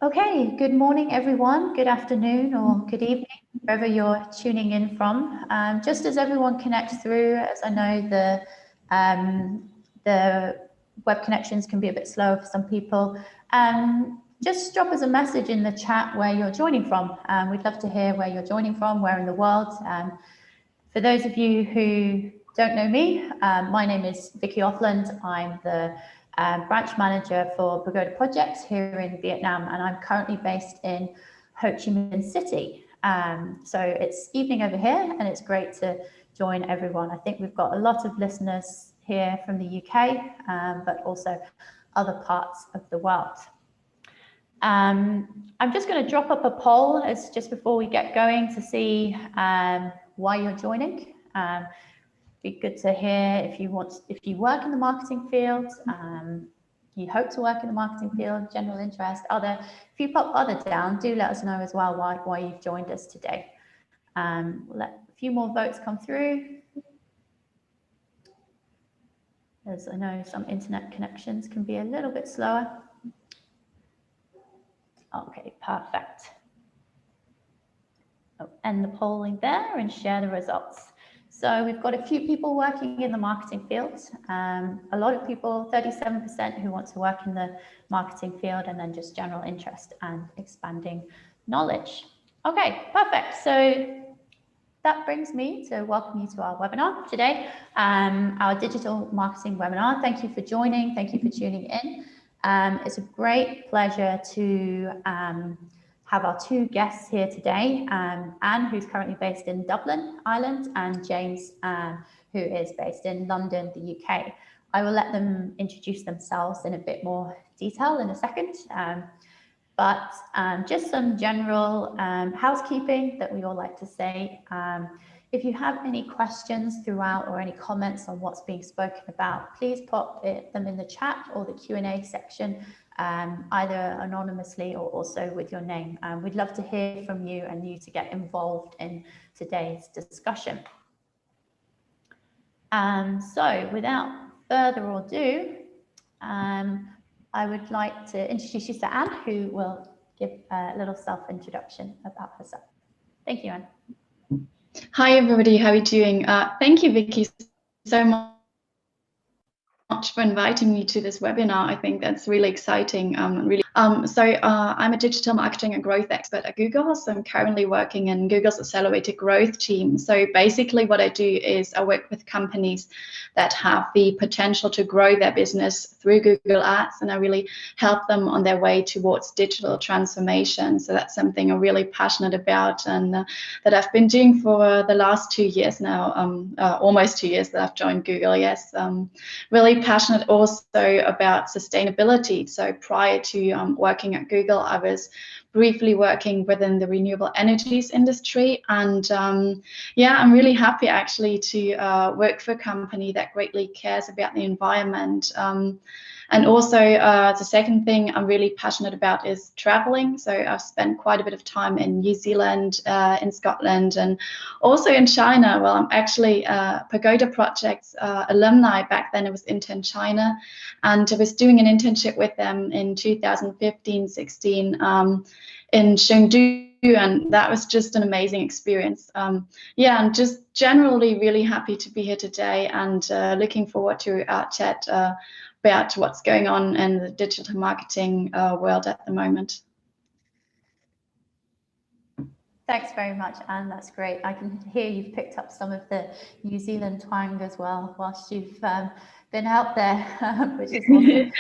Okay, good morning, everyone. Good afternoon or good evening, wherever you're tuning in from. Just as everyone connects through, as I know the web connections can be a bit slow for some people, just drop us a message in the chat where you're joining from. We'd love to hear where you're joining from, where in the world. For those of you who don't know me, my name is Vicky Offland. I'm the branch manager for Pagoda Projects here in Vietnam, and I'm currently based in Ho Chi Minh City. So it's evening over here, and it's great to join everyone. I think we've got a lot of listeners here from the UK, but also other parts of the world. I'm just going to drop up a poll as just before we get going to see why you're joining. Be good to hear if you work in the marketing field, you hope to work in the marketing field, general interest, other. If you pop other down, do let us know as well why you've joined us today. We'll let a few more votes come through. As I know some internet connections can be a little bit slower. Okay, perfect. I'll end the polling there and share the results. So we've got a few people working in the marketing field, a lot of people, 37% who want to work in the marketing field, and then just general interest and expanding knowledge. Okay, perfect. So that brings me to welcome you to our webinar today, our digital marketing webinar. Thank you for joining. Thank you for tuning in. It's a great pleasure to have our two guests here today, Anne, who's currently based in Dublin, Ireland, and James, who is based in London, the UK. I will let them introduce themselves in a bit more detail in a second, but just some general housekeeping that we all like to say. If you have any questions throughout or any comments on what's being spoken about, please pop them in the chat or the Q&A section, either anonymously or also with your name. We'd love to hear from you and you to get involved in today's discussion. So without further ado, I would like to introduce you to Anne, who will give a little self-introduction about herself. Thank you, Anne. Hi, everybody. How are you doing? Thank you, Vicky, so much for inviting me to this webinar. I think that's really exciting. I'm a digital marketing and growth expert at Google. So I'm currently working in Google's accelerated growth team. So basically what I do is I work with companies that have the potential to grow their business through Google Ads, and I really help them on their way towards digital transformation. So that's something I'm really passionate about, and that I've been doing for the last 2 years now, almost 2 years that I've joined Google. Yes, really passionate also about sustainability. So prior to working at Google, I was briefly working within the renewable energies industry, and yeah, I'm really happy actually to work for a company that greatly cares about the environment. And also the second thing I'm really passionate about is traveling. So I've spent quite a bit of time in New Zealand, in Scotland, and also in China. Well, I'm actually Pagoda Projects alumni. Back then it was Intern China, and I was doing an internship with them in 2015-16 in Chengdu, and that was just an amazing experience. Yeah, I'm just generally really happy to be here today, and looking forward to our chat about what's going on in the digital marketing world at the moment. Thanks very much, Anne. That's great. I can hear you've picked up some of the New Zealand twang as well whilst you've been out there, which is awesome.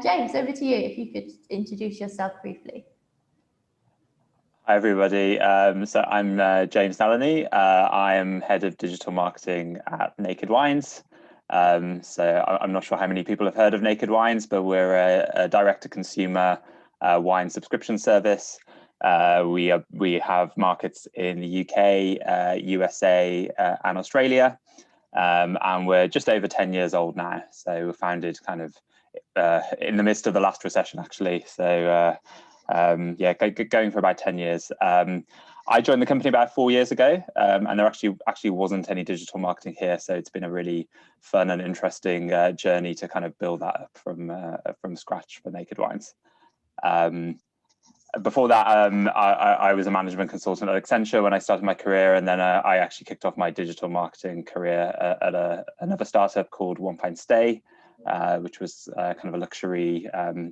James, over to you, if you could introduce yourself briefly. Hi, everybody. So I'm James Nalini. I am head of digital marketing at Naked Wines. So I'm not sure how many people have heard of Naked Wines, but we're a direct-to-consumer wine subscription service. We have markets in the UK, USA, and Australia, and we're just over 10 years old now. So we were founded kind of in the midst of the last recession, actually. So yeah, going for about 10 years. I joined the company about 4 years ago, and there actually wasn't any digital marketing here, so it's been a really fun and interesting journey to kind of build that up from scratch for Naked Wines. Before that, I was a management consultant at Accenture when I started my career, and then I actually kicked off my digital marketing career at another startup called One Fine Stay, which was kind of a luxury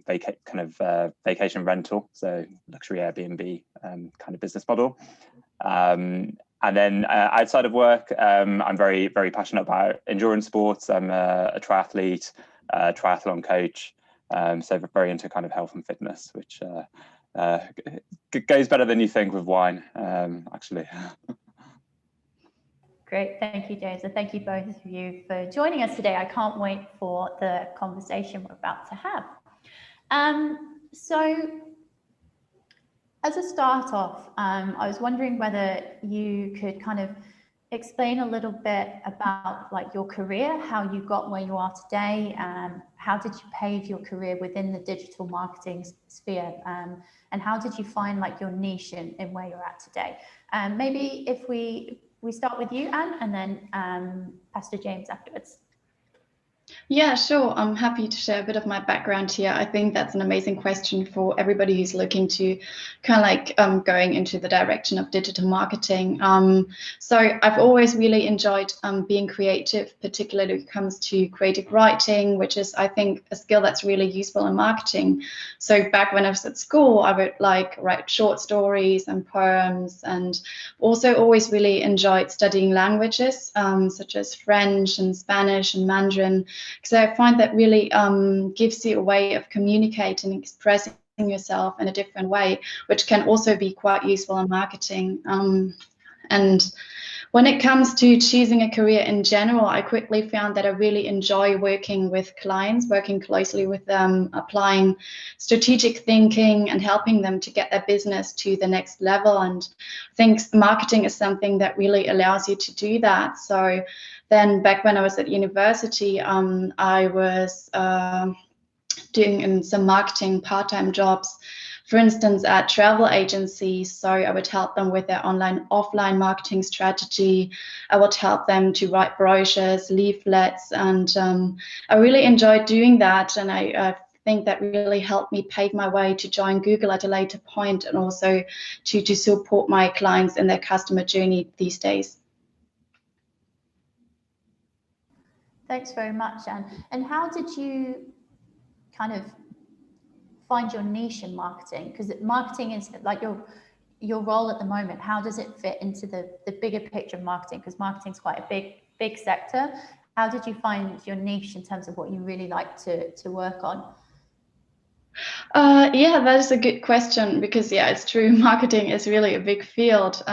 vacation rental, so luxury Airbnb kind of business model. And then outside of work, I'm very, very passionate about endurance sports. I'm a triathlete, triathlon coach, so very into kind of health and fitness, which goes better than you think with wine, actually. Great, thank you, James, and thank you both of you for joining us today. I can't wait for the conversation we're about to have. So, as a start off, I was wondering whether you could kind of explain a little bit about like your career, how you got where you are today, how did you pave your career within the digital marketing sphere, and how did you find like your niche in where you're at today? Maybe if we start with you, Anne, and then Pastor James afterwards. Yeah, sure. I'm happy to share a bit of my background here. I think that's an amazing question for everybody who's looking to kind of like going into the direction of digital marketing. So I've always really enjoyed being creative, particularly when it comes to creative writing, which is, I think, a skill that's really useful in marketing. So back when I was at school, I would like write short stories and poems, and also always really enjoyed studying languages, such as French and Spanish and Mandarin, because I find that really gives you a way of communicating and expressing yourself in a different way, which can also be quite useful in marketing. And when it comes to choosing a career in general, I quickly found that I really enjoy working with clients, working closely with them, applying strategic thinking and helping them to get their business to the next level. And I think marketing is something that really allows you to do that. So then back when I was at university, I was doing some marketing part-time jobs, for instance, at travel agencies. So I would help them with their online, offline marketing strategy. I would help them to write brochures, leaflets, and I really enjoyed doing that. And I think that really helped me pave my way to join Google at a later point, and also to support my clients in their customer journey these days. Thanks very much, Anne. And how did you kind of find your niche in marketing? Because marketing is like your role at the moment. How does it fit into the bigger picture of marketing? Because marketing is quite a big sector. How did you find your niche in terms of what you really like to work on? Yeah, that is a good question, because yeah, it's true. Marketing is really a big field.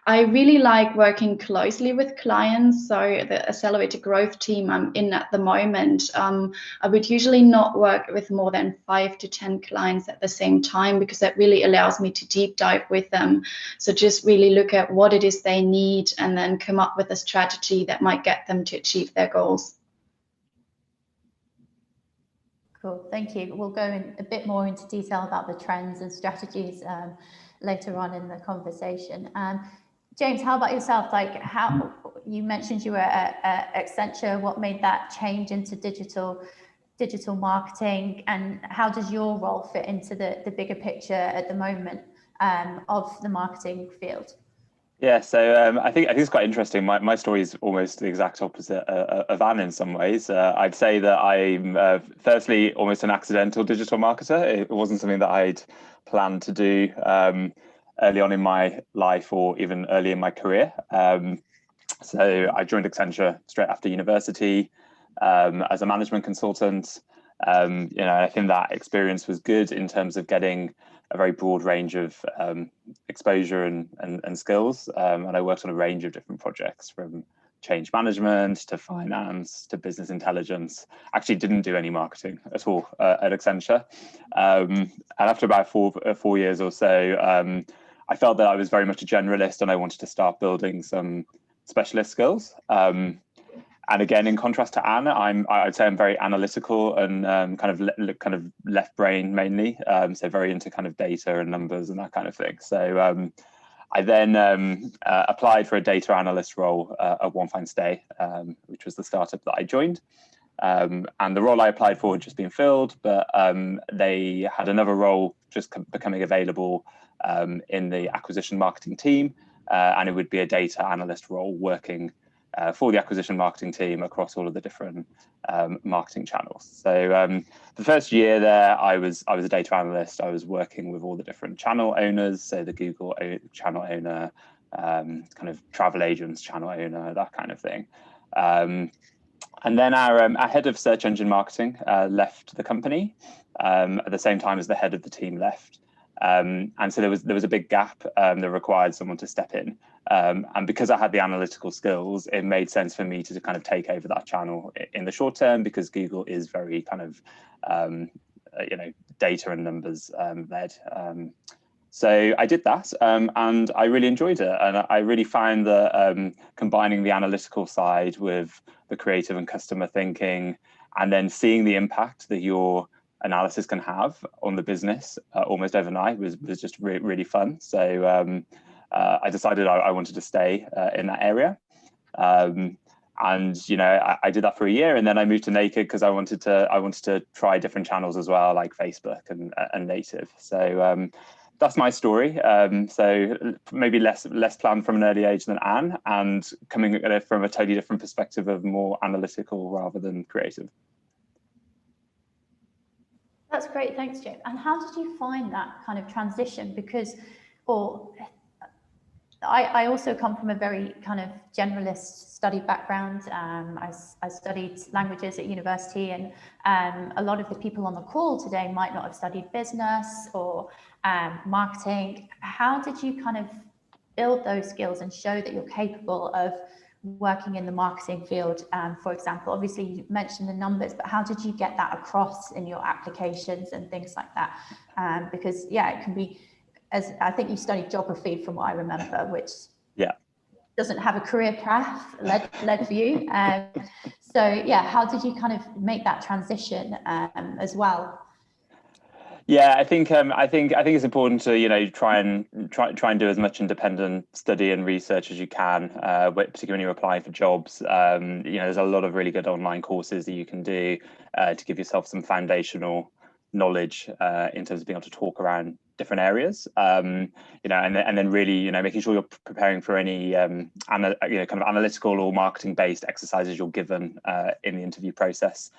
I really like working closely with clients. So the Accelerator Growth team I'm in at the moment, I would usually not work with more than 5 to 10 clients at the same time, because that really allows me to deep dive with them. So just really look at what it is they need and then come up with a strategy that might get them to achieve their goals. Cool, thank you. We'll go in a bit more into detail about the trends and strategies later on in the conversation. James, how about yourself? Like, how you mentioned you were at Accenture. What made that change into digital marketing, and how does your role fit into the bigger picture at the moment of the marketing field? Yeah, so I think it's quite interesting. My story is almost the exact opposite of Anne in some ways. I'd say that I'm firstly almost an accidental digital marketer. It wasn't something that I'd planned to do early on in my life, or even early in my career. So I joined Accenture straight after university as a management consultant. I think that experience was good in terms of getting a very broad range of exposure and skills. And I worked on a range of different projects, from change management to finance to business intelligence. Actually didn't do any marketing at all at Accenture. And after about four years or so, I felt that I was very much a generalist, and I wanted to start building some specialist skills. And again, in contrast to Anne, I'd say I'm very analytical and kind of left brain mainly. So very into kind of data and numbers and that kind of thing. So I then applied for a data analyst role at One Fine Stay, which was the startup that I joined. And the role I applied for had just been filled, but they had another role just becoming available in the acquisition marketing team, and it would be a data analyst role working for the acquisition marketing team across all of the different marketing channels. So the first year there, I was a data analyst. I was working with all the different channel owners, so the Google channel owner, kind of travel agents channel owner, that kind of thing. And then our head of search engine marketing left the company at the same time as the head of the team left. And so there was a big gap that required someone to step in. And because I had the analytical skills, it made sense for me to kind of take over that channel in the short term, because Google is very kind of, data and numbers led. So I did that, and I really enjoyed it. And I really found that combining the analytical side with the creative and customer thinking, and then seeing the impact that your analysis can have on the business almost overnight was just really fun. So I decided I wanted to stay in that area. And I did that for a year, and then I moved to Naked because I wanted to try different channels as well, like Facebook and native. So that's my story. So maybe less planned from an early age than Anne, and coming at it from a totally different perspective of more analytical rather than creative. That's great, thanks, James. And how did you find that kind of transition? Because, I also come from a very kind of generalist study background. I studied languages at university, and a lot of the people on the call today might not have studied business or marketing. How did you kind of build those skills and show that you're capable of working in the marketing field? For example, obviously you mentioned the numbers, but how did you get that across in your applications and things like that? Because it can be, as I think you studied geography from what I remember, which doesn't have a career path led for you. So how did you kind of make that transition as well? Yeah, I think it's important to try and do as much independent study and research as you can, particularly when you're applying for jobs. There's a lot of really good online courses that you can do to give yourself some foundational knowledge in terms of being able to talk around different areas, and then really making sure you're preparing for any kind of analytical or marketing based exercises you're given in the interview process.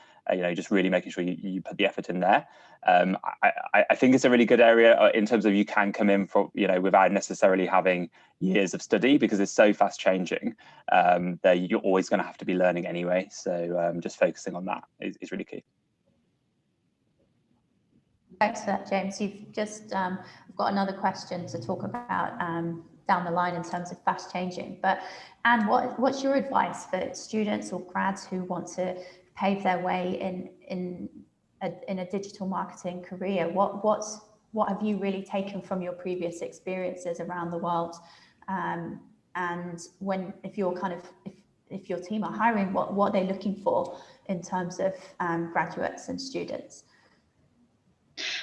Just really making sure you put the effort in there. I think it's a really good area in terms of you can come in for without necessarily having years of study, because it's so fast changing that you're always going to have to be learning anyway. So just focusing on that is really key. Thanks for that, James. You've just I've got another question to talk about down the line in terms of fast changing. But Anne, what's your advice for students or grads who want to pave their way in a digital marketing career? What have you really taken from your previous experiences around the world? And if your team are hiring, what are they looking for in terms of graduates and students?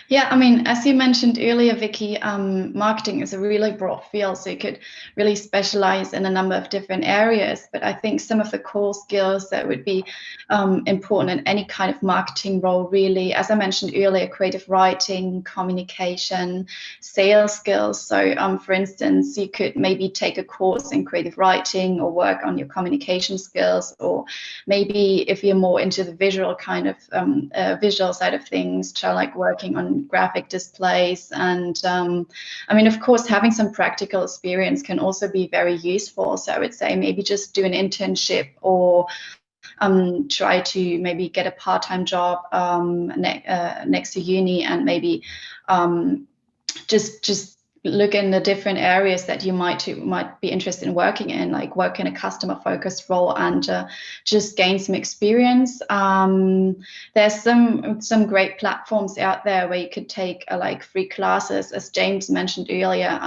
Yeah, I mean, as you mentioned earlier, Vicky, marketing is a really broad field, so you could really specialize in a number of different areas. But I think some of the core skills that would be important in any kind of marketing role, really, as I mentioned earlier, creative writing, communication, sales skills. So for instance, you could maybe take a course in creative writing or work on your communication skills, or maybe if you're more into the visual kind of visual side of things, try like working on graphic displays. And I mean, of course, having some practical experience can also be very useful. So I would say maybe just do an internship, or try to maybe get a part-time job next to uni, and maybe just look in the different areas that you might be interested in working in, like work in a customer focused role, and just gain some experience. There's some great platforms out there where you could take like free classes, as James mentioned earlier.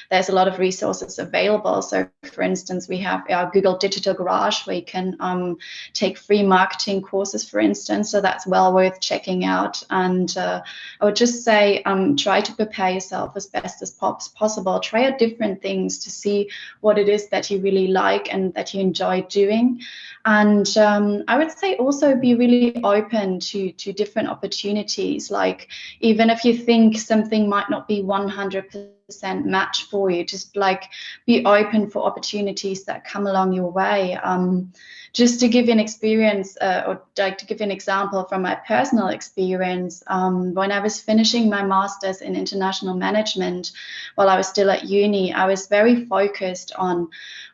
There's a lot of resources available. So for instance, we have our Google Digital Garage, where you can take free marketing courses, for instance. So that's well worth checking out. And I would just say try to prepare yourself as best as possible. Try out different things to see what it is that you really like and that you enjoy doing. And I would say also be really open to different opportunities. Like, even if you think something might not be 100% match for you, just like be open for opportunities that come along your way. Just to give you an experience, or like to give you an example from my personal experience, when I was finishing my master's in international management while I was still at uni, I was very focused on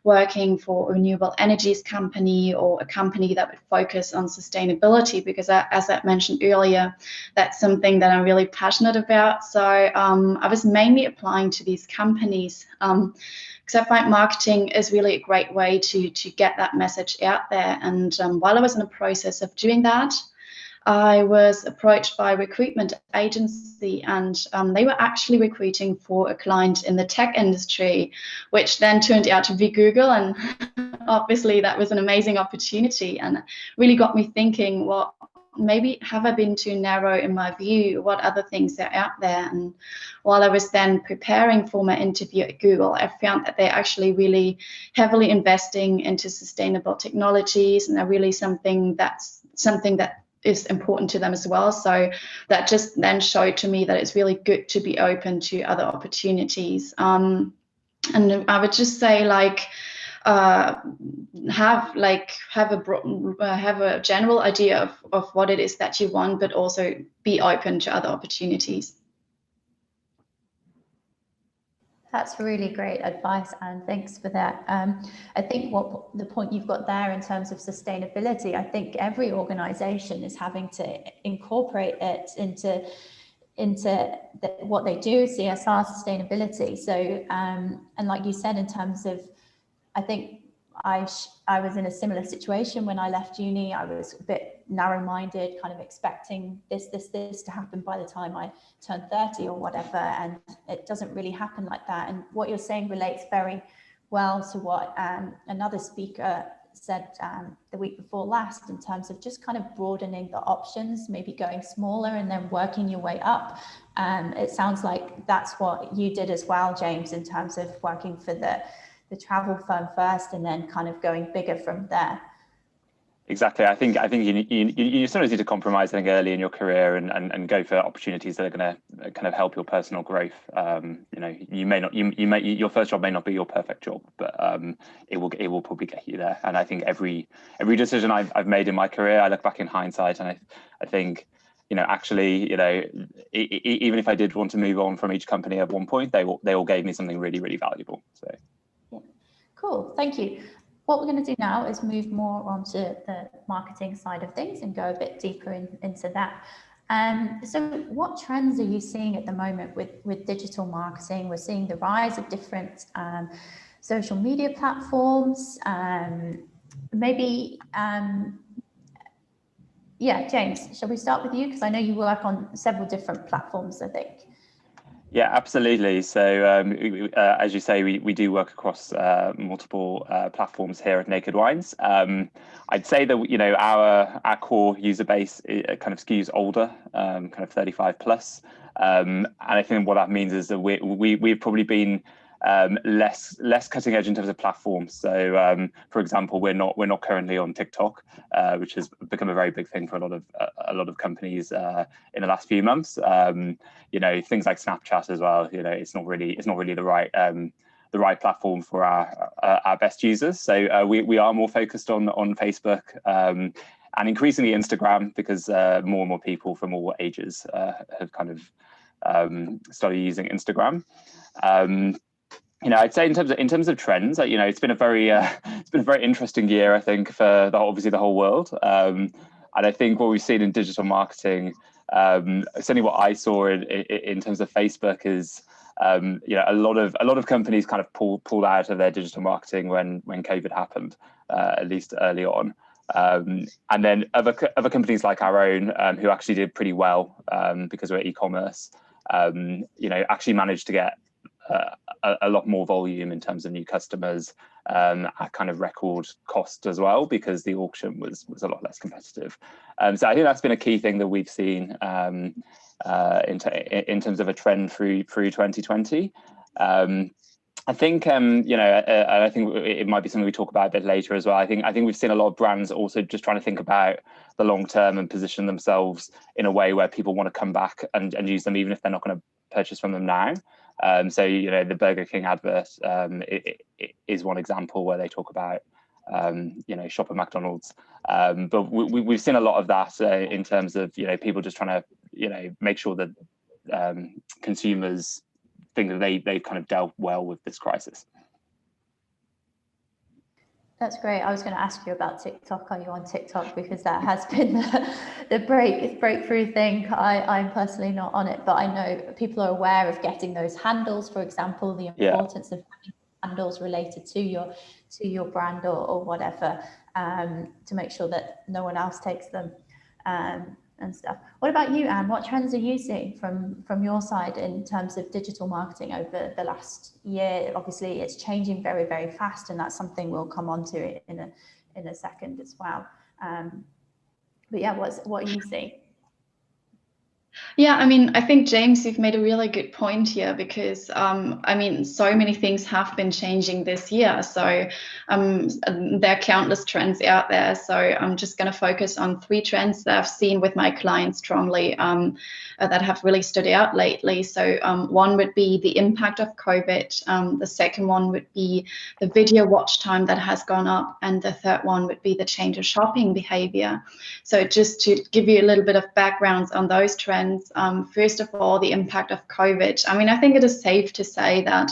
working for a renewable energies company or a company that would focus on sustainability, because as I mentioned earlier, that's something that I'm really passionate about. So I was mainly applying to these companies, because I find marketing is really a great way to get that message out there. And while I was in the process of doing that, I was approached by a recruitment agency, and they were actually recruiting for a client in the tech industry, which then turned out to be Google. And obviously that was an amazing opportunity and really got me thinking, well, maybe have I been too narrow in my view? What other things are out there? And while I was then preparing for my interview at Google, I found that they're actually really heavily investing into sustainable technologies, and they're really something that is important to them as well. So that just then showed to me that it's really good to be open to other opportunities. And I would just say, like, have a general idea of what it is that you want, but also be open to other opportunities. That's really great advice, and thanks for that. I think what the point you've got there in terms of sustainability, I think every organization is having to incorporate it into what they do, CSR, sustainability. So, and like you said, in terms of, I think I was in a similar situation when I left uni. I was a bit narrow-minded, kind of expecting this to happen by the time I turned 30 or whatever, and it doesn't really happen like that. And what you're saying relates very well to what another speaker said the week before last, in terms of just kind of broadening the options, maybe going smaller and then working your way up. It sounds like that's what you did as well, James, in terms of working for the travel firm first and then kind of going bigger from there. Exactly. I think you sometimes need to compromise, I think, early in your career and go for opportunities that are going to kind of help your personal growth. Your first job may not be your perfect job, but it will probably get you there. And I think every decision I've made in my career, I look back in hindsight, and I think, actually, even if I did want to move on from each company at one point, they all gave me something really, really valuable. So. Yeah. Cool. Thank you. What we're going to do now is move more onto the marketing side of things and go a bit deeper into that. So what trends are you seeing at the moment with digital marketing? We're seeing the rise of different social media platforms. James, shall we start with you? Because I know you work on several different platforms, I think. Yeah, absolutely. So as you say, we do work across multiple platforms here at Naked Wines. I'd say that our core user base kind of skews older, kind of 35 plus, and I think what that means is that we've probably been less cutting edge in terms of platforms. So for example, we're not currently on TikTok, which has become a very big thing for a lot of companies in the last few months. Things like Snapchat as well. It's not really the right platform for our best users. So we are more focused on Facebook and increasingly Instagram, because more and more people from all ages have kind of started using Instagram. I'd say in terms of trends, it's been a very interesting year, I think, for obviously the whole world. And I think what we've seen in digital marketing, certainly what I saw in terms of Facebook, is a lot of companies kind of pulled out of their digital marketing when COVID happened, at least early on. And then other companies like our own, who actually did pretty well because we're e-commerce, actually managed to get a lot more volume in terms of new customers at kind of record cost as well, because the auction was a lot less competitive. So I think that's been a key thing that we've seen. in terms of a trend through 2020. I think I think it might be something we talk about a bit later as well. I think we've seen a lot of brands also just trying to think about the long term and position themselves in a way where people want to come back and use them even if they're not going to purchase from them now. So the Burger King advert it is one example where they talk about shop at McDonald's, but we've seen a lot of that in terms of people just trying to make sure that consumers think that they've kind of dealt well with this crisis. That's great. I was going to ask you about TikTok. Are you on TikTok? Because that has been the breakthrough thing. I'm personally not on it, but I know people are aware of getting those handles, for example, the importance of having handles related to your brand or whatever, to make sure that no one else takes them and stuff. What about you, Anne? What trends are you seeing from your side in terms of digital marketing over the last year? Obviously, it's changing very, very fast, and that's something we'll come on to in a second as well. But yeah, what are you seeing? Yeah, I mean, I think, James, you've made a really good point here because, I mean, so many things have been changing this year. So there are countless trends out there. So I'm just going to focus on 3 trends that I've seen with my clients strongly that have really stood out lately. So one would be the impact of COVID. The second one would be the video watch time that has gone up. And the third one would be the change of shopping behavior. So just to give you a little bit of background on those trends, first of all, the impact of COVID. I mean, I think it is safe to say that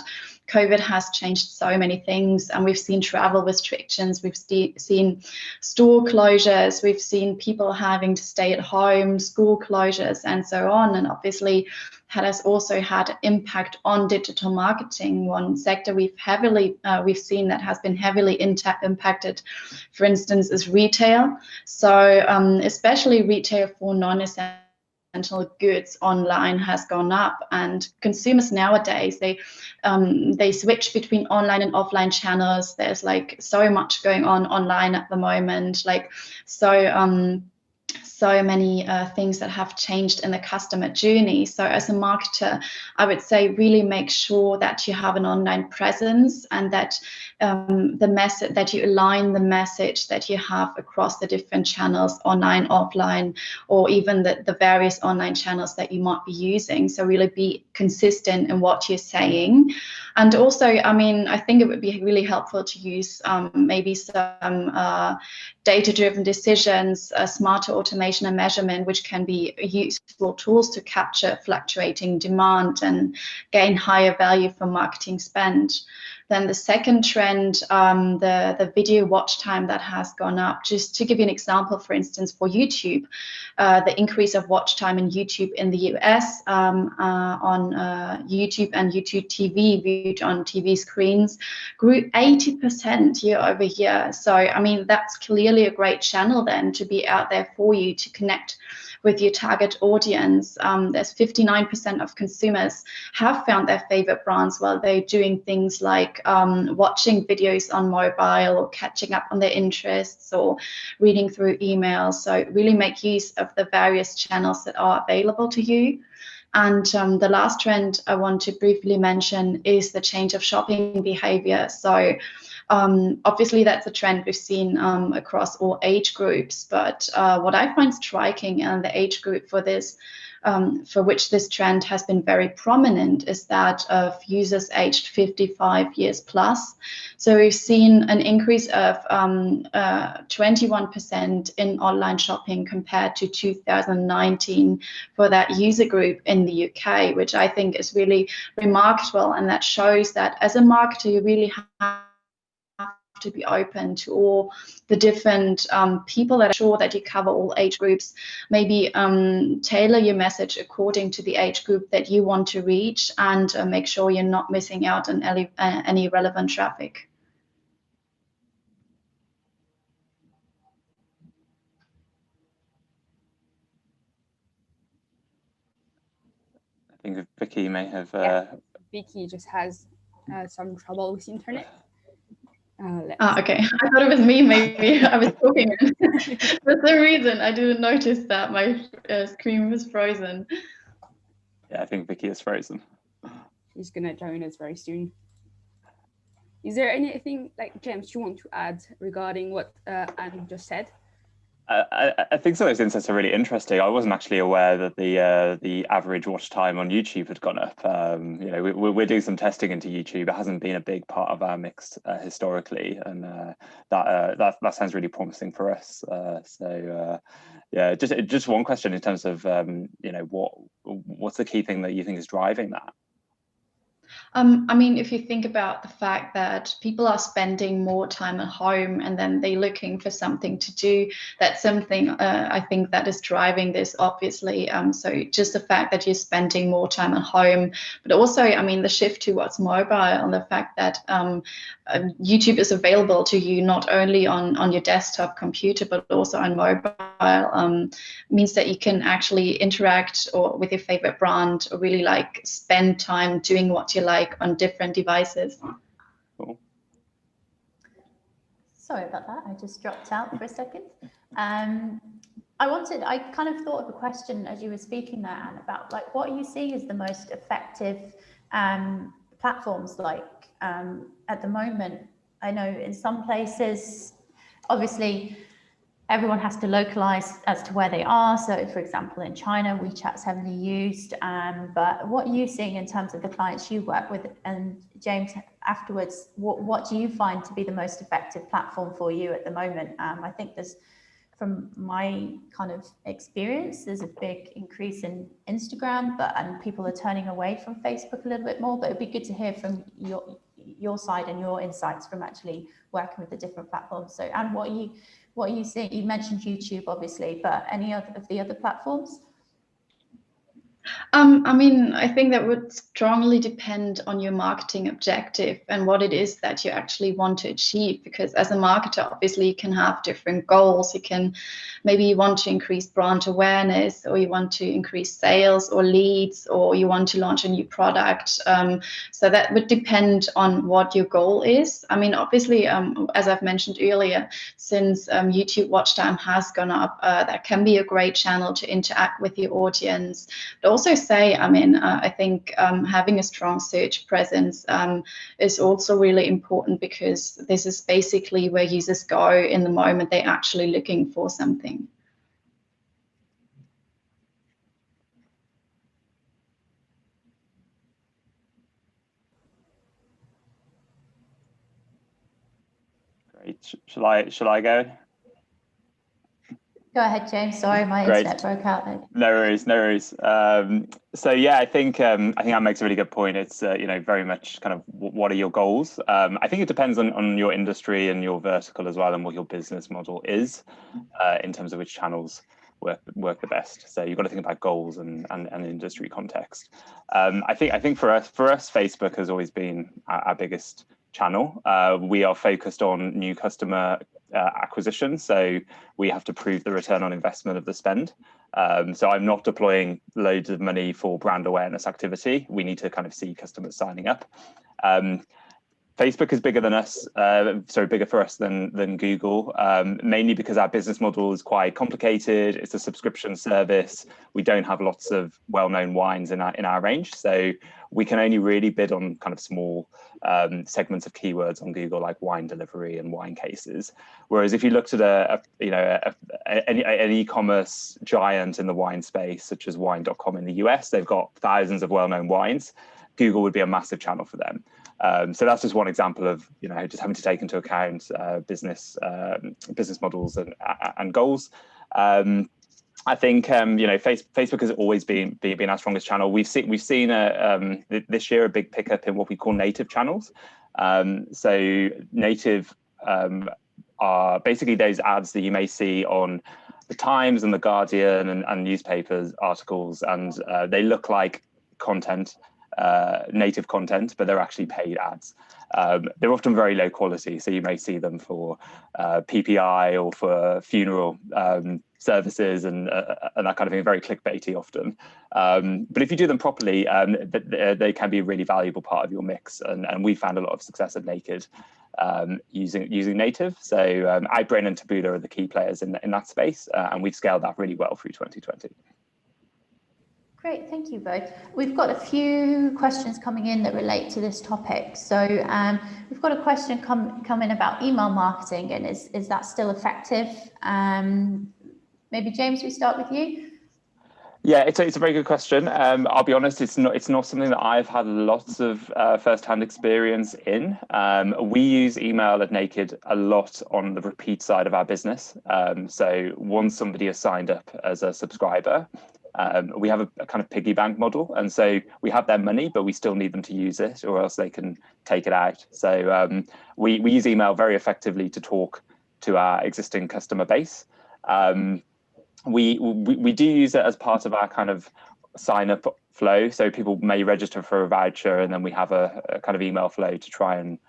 COVID has changed so many things, and we've seen travel restrictions, we've seen store closures, we've seen people having to stay at home, school closures, and so on. And obviously, has also had impact on digital marketing. One sector we've seen that has been heavily impacted, for instance, is retail. So especially retail for non-essential goods online has gone up, and consumers nowadays they switch between online and offline channels. There's like so much going on online at the moment, like so many things that have changed in the customer journey. So as a marketer, I would say really make sure that you have an online presence and that the message that you align the message that you have across the different channels, online, offline, or even the various online channels that you might be using. So really be consistent in what you're saying. And also, I mean, I think it would be really helpful to use maybe some data-driven decisions, smarter automation and measurement, which can be useful tools to capture fluctuating demand and gain higher value from marketing spend. Then the second trend, the video watch time that has gone up. Just to give you an example, for instance, for YouTube, the increase of watch time in YouTube in the US on YouTube and YouTube TV viewed on TV screens grew 80% year over year. So, I mean, that's clearly a great channel then to be out there for you to connect with your target audience. There's 59% of consumers have found their favorite brands while they're doing things like watching videos on mobile or catching up on their interests or reading through emails. So really make use of the various channels that are available to you. And the last trend I want to briefly mention is the change of shopping behavior. So obviously that's a trend we've seen across all age groups, but what I find striking and the age group for this, for which this trend has been very prominent, is that of users aged 55 years plus. So we've seen an increase of 21% in online shopping compared to 2019 for that user group in the UK, which I think is really remarkable, and that shows that as a marketer you really have to be open to all the different people, that are sure that you cover all age groups, maybe tailor your message according to the age group that you want to reach, and make sure you're not missing out on any relevant traffic. I think Vicky may have... Vicky just has some trouble with internet. Okay, I thought it was me, maybe. I was talking. For some reason, I didn't notice that my screen was frozen. Yeah, I think Vicky is frozen. She's gonna join us very soon. Is there anything, like, James, you want to add regarding what Anne just said? I think some of those insights are really interesting. I wasn't actually aware that the average watch time on YouTube had gone up. You know, we're doing some testing into YouTube. It hasn't been a big part of our mix historically, and that sounds really promising for us. Yeah, just one question in terms of you know, what's the key thing that you think is driving that? I mean, if you think about the fact that people are spending more time at home and then they're looking for something to do, that's something I think that is driving this, obviously. So just the fact that you're spending more time at home, but also, I mean, the shift towards mobile and the fact that YouTube is available to you not only on your desktop computer, but also on mobile, means that you can actually interact or with your favorite brand or really like spend time doing what you like on different devices. Cool. Sorry about that. I just dropped out for a second. I kind of thought of a question as you were speaking there, Anne, about like what are you seeing as the most effective platforms like at the moment? I know in some places, obviously, everyone has to localize as to where they are. So, for example, in China, WeChat's heavily used. But what are you seeing in terms of the clients you work with? And James, afterwards, what do you find to be the most effective platform for you at the moment? I think there's, from my kind of experience, there's a big increase in Instagram, and people are turning away from Facebook a little bit more. But it'd be good to hear from your side and your insights from actually working with the different platforms. So, Anne, what are you seeing? You mentioned YouTube, obviously, but any of the other platforms? I mean, I think that would strongly depend on your marketing objective and what it is that you actually want to achieve. Because as a marketer, obviously, you can have different goals. Maybe you want to increase brand awareness, or you want to increase sales or leads, or you want to launch a new product. So that would depend on what your goal is. I mean, obviously, as I've mentioned earlier, since YouTube watch time has gone up, that can be a great channel to interact with your audience. But also say, I mean, I think having a strong search presence is also really important, because this is basically where users go in the moment they're actually looking for something. Great. Shall I go? Go ahead, James. Sorry, my internet broke out there. No worries, no worries. So yeah, I think that makes a really good point. It's you know, very much kind of what are your goals. I think it depends on your industry and your vertical as well, and what your business model is in terms of which channels work the best. So you've got to think about goals and industry context. I think for us, Facebook has always been our biggest channel. We are focused on new customer acquisition, so we have to prove the return on investment of the spend. So I'm not deploying loads of money for brand awareness activity. We need to kind of see customers signing up. Facebook is bigger than us, bigger for us than Google, mainly because our business model is quite complicated. It's a subscription service. We don't have lots of well-known wines in our range, so we can only really bid on kind of small segments of keywords on Google, like wine delivery and wine cases. Whereas if you looked at an e-commerce giant in the wine space, such as Wine.com in the US, they've got thousands of well-known wines. Google would be a massive channel for them. So that's just one example of, you know, just having to take into account business models and goals. I think you know, Facebook has always been our strongest channel. We've seen this year a big pickup in what we call native channels. So native are basically those ads that you may see on the Times and the Guardian and newspapers articles, and they look like content. Native content, but they're actually paid ads. They're often very low quality, so you may see them for PPI or for funeral services and that kind of thing, very clickbaity often. But if you do them properly, they can be a really valuable part of your mix, and we found a lot of success at Naked using native. So Outbrain and Taboola are the key players in that space, and we've scaled that really well through 2020. Great, thank you both. We've got a few questions coming in that relate to this topic. So we've got a question come in about email marketing, and is that still effective? Maybe James, we start with you. Yeah, it's a very good question. I'll be honest, it's not something that I've had lots of first-hand experience in. We use email at Naked a lot on the repeat side of our business. So once somebody has signed up as a subscriber, we have a kind of piggy bank model, and so we have their money, but we still need them to use it, or else they can take it out. So we use email very effectively to talk to our existing customer base. We do use it as part of our kind of sign up flow. So people may register for a voucher, and then we have a kind of email flow to try and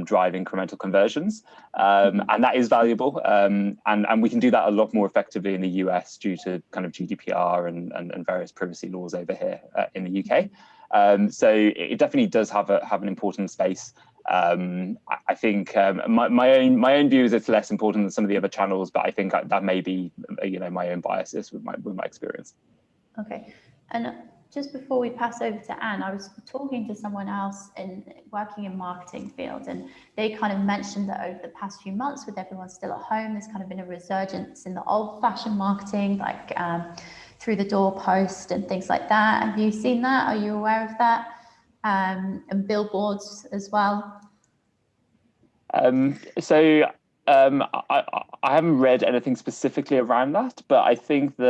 drive incremental conversions. And that is valuable. And we can do that a lot more effectively in the US due to kind of GDPR and various privacy laws over here in the UK. So it definitely does have an important space. I think my own view is it's less important than some of the other channels, but I think that may be my own biases with my experience. Okay, and just before we pass over to Anne, I was talking to someone else working in marketing field, and they kind of mentioned that over the past few months, with everyone still at home, there's kind of been a resurgence in the old-fashioned marketing, like through the door post and things like that. Have you seen that? Are you aware of that? And billboards as well? I haven't read anything specifically around that, but I think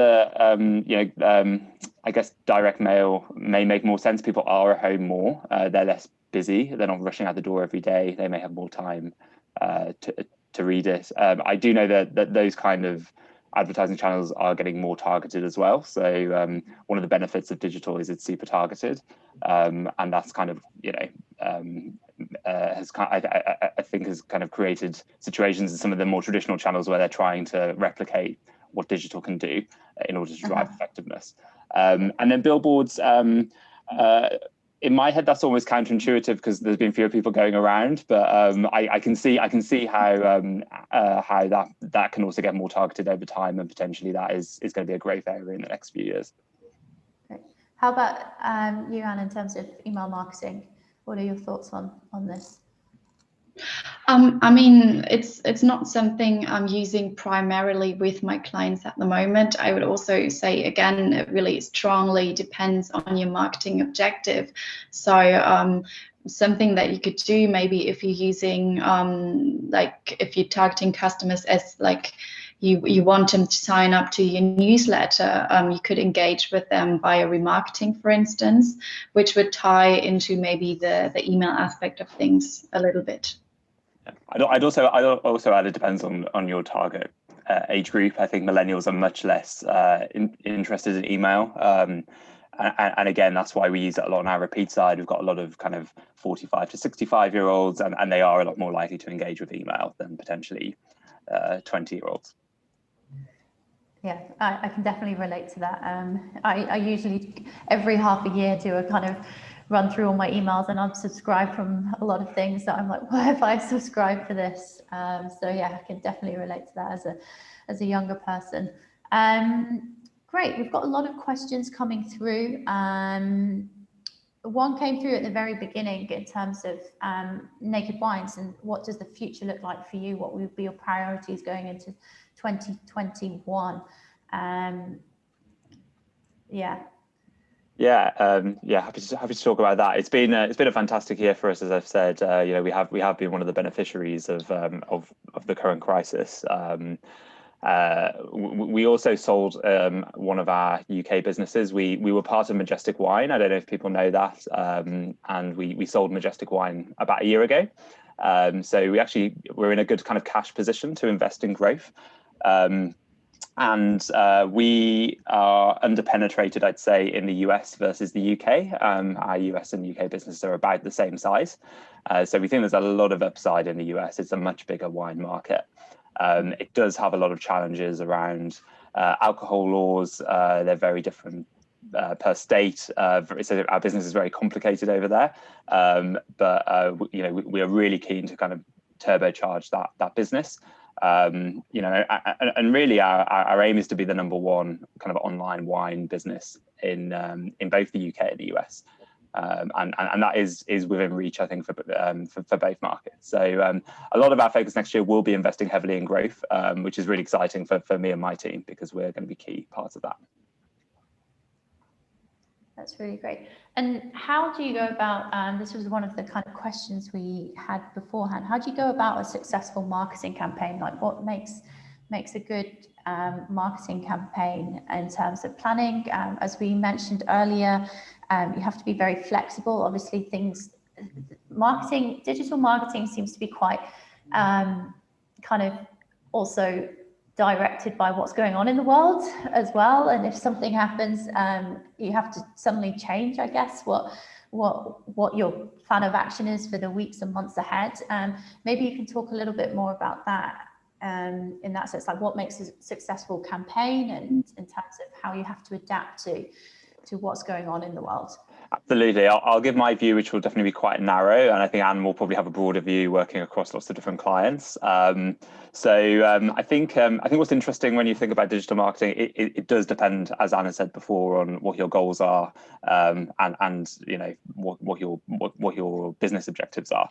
I guess direct mail may make more sense. People are at home more. They're less busy. They're not rushing out the door every day. They may have more time to read it. I do know that those kind of advertising channels are getting more targeted as well. So one of the benefits of digital is it's super targeted, and that's kind of I think has kind of created situations in some of the more traditional channels where they're trying to replicate what digital can do in order to drive effectiveness. And then billboards. In my head, that's almost counterintuitive because there's been fewer people going around, but I can see how that can also get more targeted over time, and potentially that is going to be a growth area in the next few years. Great. How about you, Anne, in terms of email marketing? What are your thoughts on this? I mean, it's not something I'm using primarily with my clients at the moment. I would also say, again, it really strongly depends on your marketing objective. So something that you could do, maybe if you're using, if you're targeting customers as you want them to sign up to your newsletter, you could engage with them via remarketing, for instance, which would tie into maybe the email aspect of things a little bit. I'd also add it depends on your target age group. I think millennials are much less interested in email. And again, that's why we use it a lot on our repeat side. We've got a lot of kind of 45 to 65-year-olds, and they are a lot more likely to engage with email than potentially 20-year-olds. Yeah, I can definitely relate to that. I usually every half a year do a kind of run through all my emails and unsubscribe from a lot of things that I'm like, why have I subscribed for this? So yeah, I can definitely relate to that as a younger person. Great, we've got a lot of questions coming through. One came through at the very beginning in terms of Naked Wines and what does the future look like for you? What would be your priorities going into 2021? Happy to talk about that. It's been a fantastic year for us, as I've said. We have been one of the beneficiaries of the current crisis. We also sold one of our UK businesses. We were part of Majestic Wine. I don't know if people know that, and we sold Majestic Wine about a year ago. So we're in a good kind of cash position to invest in growth. And we are underpenetrated, I'd say, in the US versus the UK. Our US and UK businesses are about the same size. So we think there's a lot of upside in the US. It's a much bigger wine market. It does have a lot of challenges around alcohol laws. They're very different per state. So our business is very complicated over there. But we are really keen to kind of turbocharge that business. And really our aim is to be the #1 kind of online wine business in both the UK and the US. And that is within reach, I think, for both markets. So a lot of our focus next year will be investing heavily in growth, which is really exciting for me and my team, because we're going to be key parts of that. That's really great. And how do you go about, this was one of the kind of questions we had beforehand, how do you go about a successful marketing campaign? Like, what makes a good marketing campaign in terms of planning? As we mentioned earlier, you have to be very flexible. Obviously, digital marketing seems to be quite kind of also directed by what's going on in the world as well. And if something happens, you have to suddenly change, I guess, what your plan of action is for the weeks and months ahead. Maybe you can talk a little bit more about that in that sense, like what makes a successful campaign, and in terms of how you have to adapt to what's going on in the world. Absolutely. I'll give my view, which will definitely be quite narrow, and I think Anne will probably have a broader view working across lots of different clients. I think what's interesting when you think about digital marketing, it does depend, as Anna said before, on what your goals are, and you know what your business objectives are.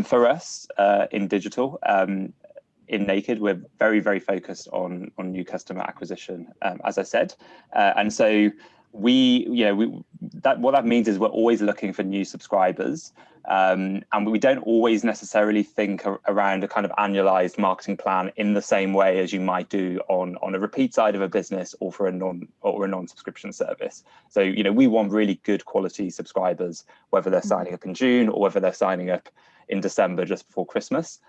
For us in digital, in Naked, we're very, very focused on new customer acquisition, as I said, and so what that means is we're always looking for new subscribers, and we don't always necessarily think around a kind of annualized marketing plan in the same way as you might do on a repeat side of a business or for a non-subscription service. So we want really good quality subscribers, whether they're signing up in June or whether they're signing up in December just before Christmas.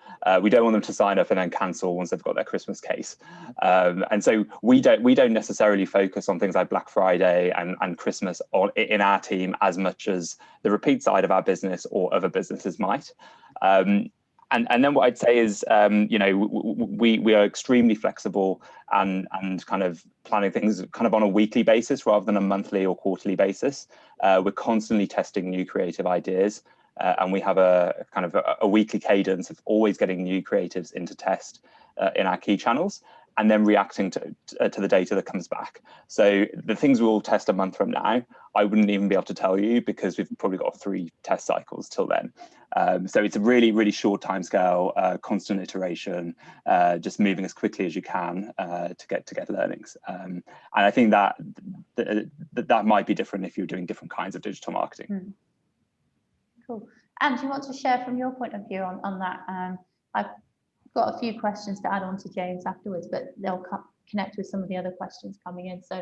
We don't want them to sign up and then cancel once they've got their Christmas case. And so we don't necessarily focus on things like Black Friday and Christmas in our team as much as the repeat side of our business or other businesses might. And then what I'd say is, we are extremely flexible and kind of planning things kind of on a weekly basis rather than a monthly or quarterly basis. We're constantly testing new creative ideas. And we have a kind of a weekly cadence of always getting new creatives into test in our key channels, and then reacting to the data that comes back. So the things we'll test a month from now, I wouldn't even be able to tell you, because we've probably got 3 test cycles till then. So it's a really, really short timescale, constant iteration, just moving as quickly as you can to get learnings. And I think that might be different if you're doing different kinds of digital marketing. Cool. And do you want to share from your point of view on that? I've got a few questions to add on to James afterwards, but they'll connect with some of the other questions coming in. So,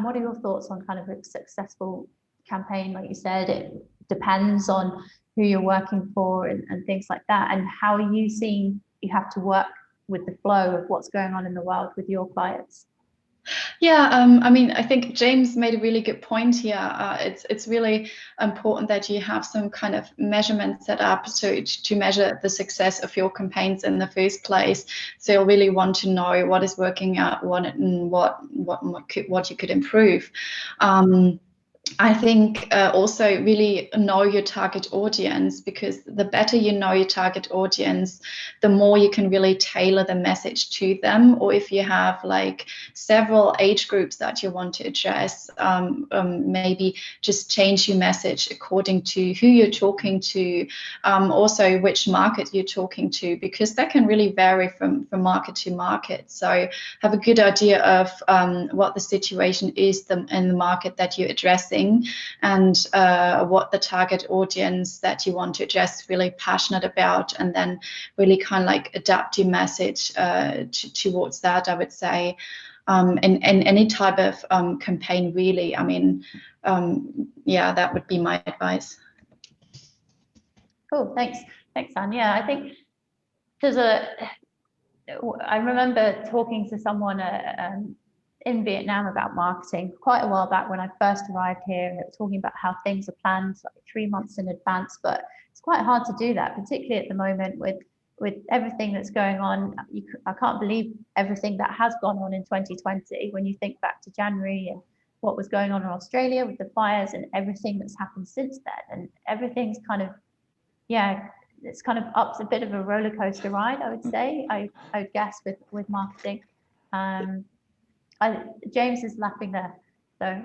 what are your thoughts on kind of a successful campaign? Like you said, it depends on who you're working for and things like that. And how are you seeing you have to work with the flow of what's going on in the world with your clients? Yeah, I mean, I think James made a really good point here. It's really important that you have some kind of measurement set up to measure the success of your campaigns in the first place. So you'll really want to know what is working out, what you could improve. I think also really know your target audience, because the better you know your target audience, the more you can really tailor the message to them. Or if you have like several age groups that you want to address, maybe just change your message according to who you're talking to, also which market you're talking to, because that can really vary from market to market. So have a good idea of what the situation is in the market that you're addressing, and what the target audience that you want to address really passionate about, and then really kind of like adapt your message towards that, I would say, in any type of campaign, really. I mean, yeah, that would be my advice. Cool, thanks, Anne. Yeah, I think I remember talking to someone in Vietnam about marketing quite a while back when I first arrived here, and they were talking about how things are planned like 3 months in advance, but it's quite hard to do that, particularly at the moment with everything that's going on. I can't believe everything that has gone on in 2020 when you think back to January and what was going on in Australia with the fires and everything that's happened since then, and everything's kind of, yeah, it's kind of up a bit of a roller coaster ride, I would say. I would guess with marketing. James is laughing there. So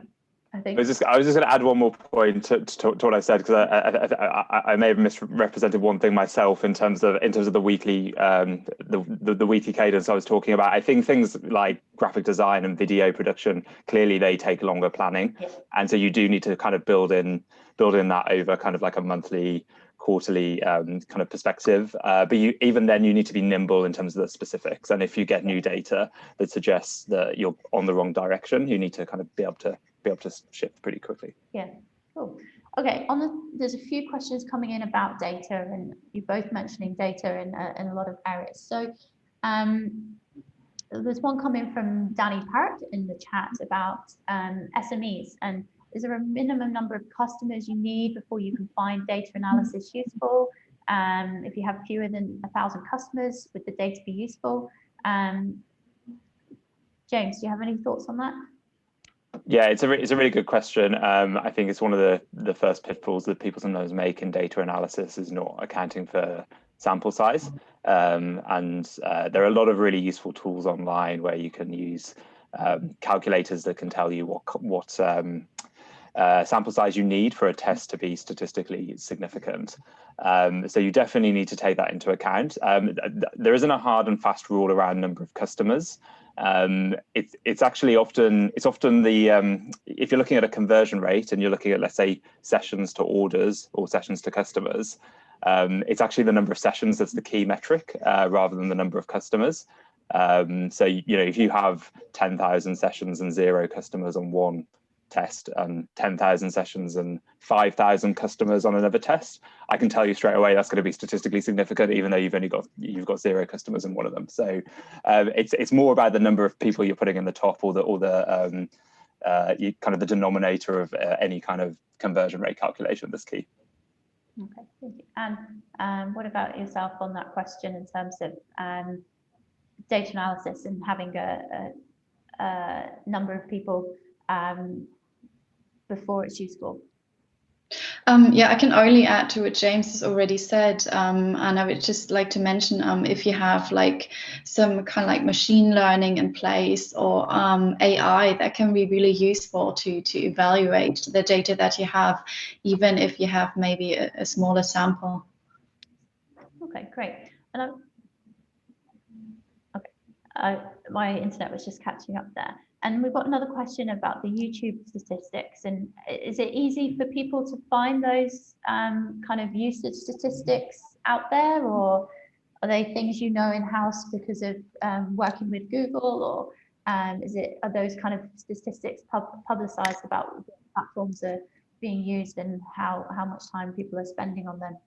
I think I was just going to add one more point to what I said, because I may have misrepresented one thing myself in terms of the weekly the weekly cadence I was talking about. I think things like graphic design and video production, clearly they take longer planning, and so you do need to kind of build in that over kind of like a monthly, quarterly kind of perspective. But even then you need to be nimble in terms of the specifics, and if you get new data that suggests that you're on the wrong direction, you need to kind of be able to shift pretty quickly. Yeah, cool. Okay, there's a few questions coming in about data, and you're both mentioning data in a lot of areas. So there's one coming from Danny Parrott in the chat about SMEs, and is there a minimum number of customers you need before you can find data analysis useful? If you have fewer than 1,000 customers, would the data be useful? James, do you have any thoughts on that? Yeah, it's a really good question. I think it's one of the first pitfalls that people sometimes make in data analysis is not accounting for sample size. And there are a lot of really useful tools online where you can use calculators that can tell you what sample size you need for a test to be statistically significant. So you definitely need to take that into account. There isn't a hard and fast rule around number of customers. It's often the if you're looking at a conversion rate and you're looking at, let's say, sessions to orders or sessions to customers, it's actually the number of sessions that's the key metric rather than the number of customers. So if you have 10,000 sessions and 0 customers on one test and 10,000 sessions and 5,000 customers on another test, I can tell you straight away that's going to be statistically significant, even though you've got 0 customers in one of them. So it's more about the number of people you're putting in the top, or the kind of the denominator of any kind of conversion rate calculation that's key. Okay, thank you. And what about yourself on that question in terms of data analysis and having a number of people before it's useful? Yeah, I can only add to what James has already said, and I would just like to mention if you have like some kind of like machine learning in place or AI, that can be really useful to evaluate the data that you have, even if you have maybe a smaller sample. Okay, great. And my internet was just catching up there. And we've got another question about the YouTube statistics. And is it easy for people to find those kind of usage statistics out there, or are they things in-house because of working with Google, or are those kind of statistics publicized about what platforms are being used and how much time people are spending on them?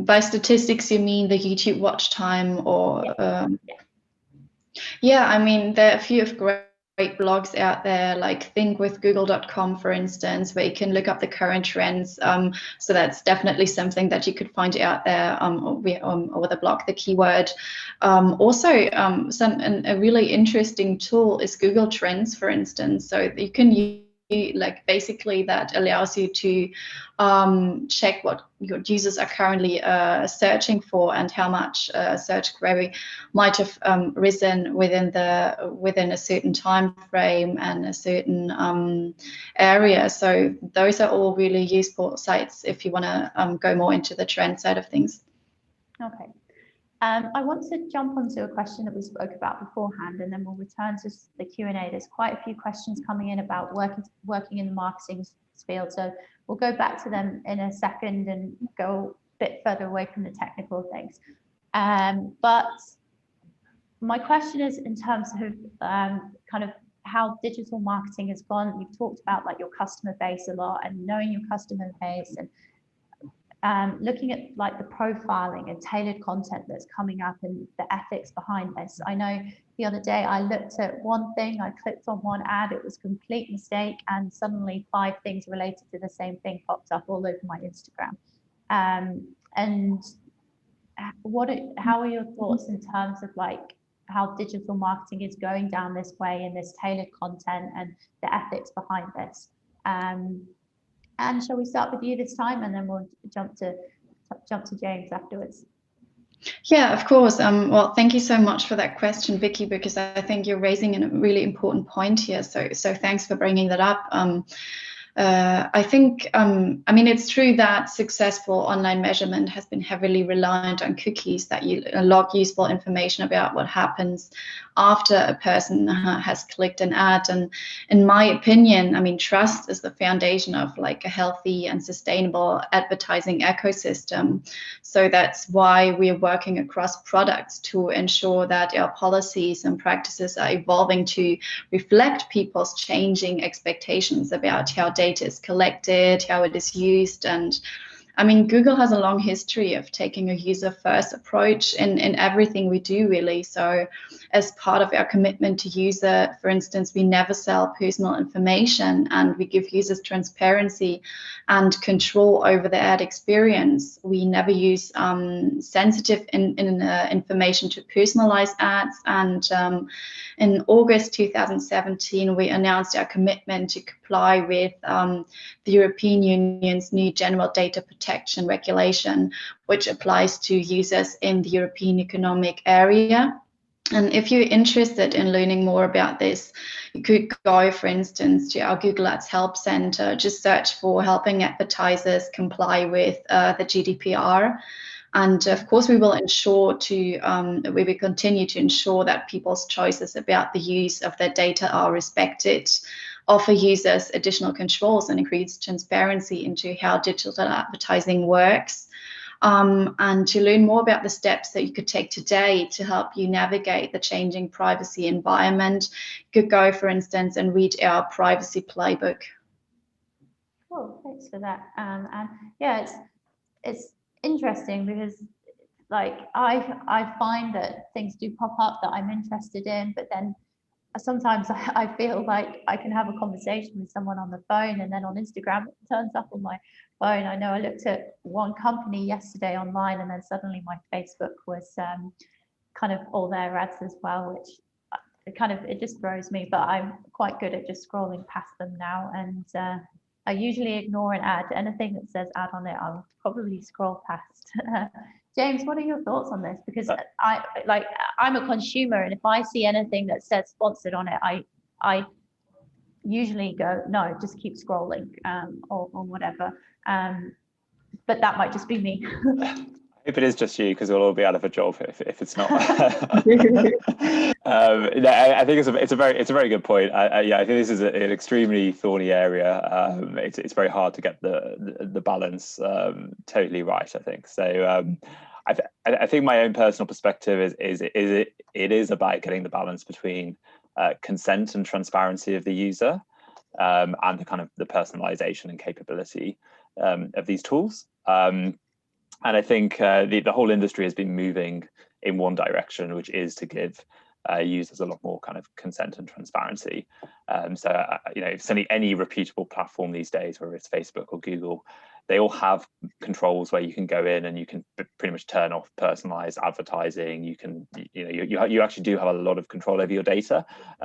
By statistics, you mean the YouTube watch time, or? Yeah, I mean, there are a few of great blogs out there, like thinkwithgoogle.com, for instance, where you can look up the current trends. So that's definitely something that you could find out there over the blog, the keyword. Also, a really interesting tool is Google Trends, for instance. So you can use basically that allows you to check what your users are currently searching for and how much a search query might have risen within a certain time frame and a certain area. So those are all really useful sites if you want to go more into the trend side of things. Okay. I want to jump onto a question that we spoke about beforehand, and then we'll return to the Q&A. There's quite a few questions coming in about working in the marketing field, so we'll go back to them in a second and go a bit further away from the technical things. But my question is in terms of kind of how digital marketing has gone. You've talked about like your customer base a lot and knowing your customer base, and looking at like the profiling and tailored content that's coming up and the ethics behind this. I know the other day I looked at one thing, I clicked on one ad, it was a complete mistake, and suddenly 5 things related to the same thing popped up all over my Instagram. And how are your thoughts in terms of like how digital marketing is going down this way and this tailored content and the ethics behind this? And shall we start with you this time, and then we'll jump to James afterwards? Yeah, of course. Well, thank you so much for that question, Vicky, because I think you're raising a really important point here. So thanks for bringing that up. I think, I mean, it's true that successful online measurement has been heavily reliant on cookies that you log useful information about what happens after a person has clicked an ad. And in my opinion, I mean, trust is the foundation of like a healthy and sustainable advertising ecosystem. So that's why we're working across products to ensure that our policies and practices are evolving to reflect people's changing expectations about how data is collected, how it is used. And I mean, Google has a long history of taking a user-first approach in everything we do, really. So as part of our commitment to user, for instance, we never sell personal information, and we give users transparency and control over the ad experience. We never use sensitive information to personalize ads. And in August 2017, we announced our commitment to comply with the European Union's new General Data Protection Regulation, which applies to users in the European Economic Area. And if you're interested in learning more about this, you could go, for instance, to our Google Ads Help Center, just search for helping advertisers comply with the GDPR. And of course, we will we will continue to ensure that people's choices about the use of their data are respected, offer users additional controls, and increase transparency into how digital advertising works. And to learn more about the steps that you could take today to help you navigate the changing privacy environment, you could go, for instance, and read our privacy playbook. Cool, thanks for that. And yeah, it's interesting because like I find that things do pop up that I'm interested in, but then sometimes I feel like I can have a conversation with someone on the phone, and then on Instagram it turns up on my phone. I know I looked at one company yesterday online, and then suddenly my Facebook was kind of all their ads as well, which it just throws me, but I'm quite good at just scrolling past them now. And I usually ignore an ad. Anything that says ad on it, I'll probably scroll past. James, what are your thoughts on this? Because I'm a consumer, and if I see anything that says sponsored on it, I usually go, no, just keep scrolling, or whatever. But that might just be me. I hope it is just you, because we'll all be out of a job if it's not. I think it's a very good point. Yeah, I think this is an extremely thorny area. It's very hard to get the balance totally right, I think. So I think my own personal perspective is it is about getting the balance between consent and transparency of the user, and the kind of the personalization and capability of these tools. And I think the whole industry has been moving in one direction, which is to give users a lot more kind of consent and transparency. So, certainly any reputable platform these days, whether it's Facebook or Google, they all have controls where you can go in and you can pretty much turn off personalized advertising. You can, you actually do have a lot of control over your data.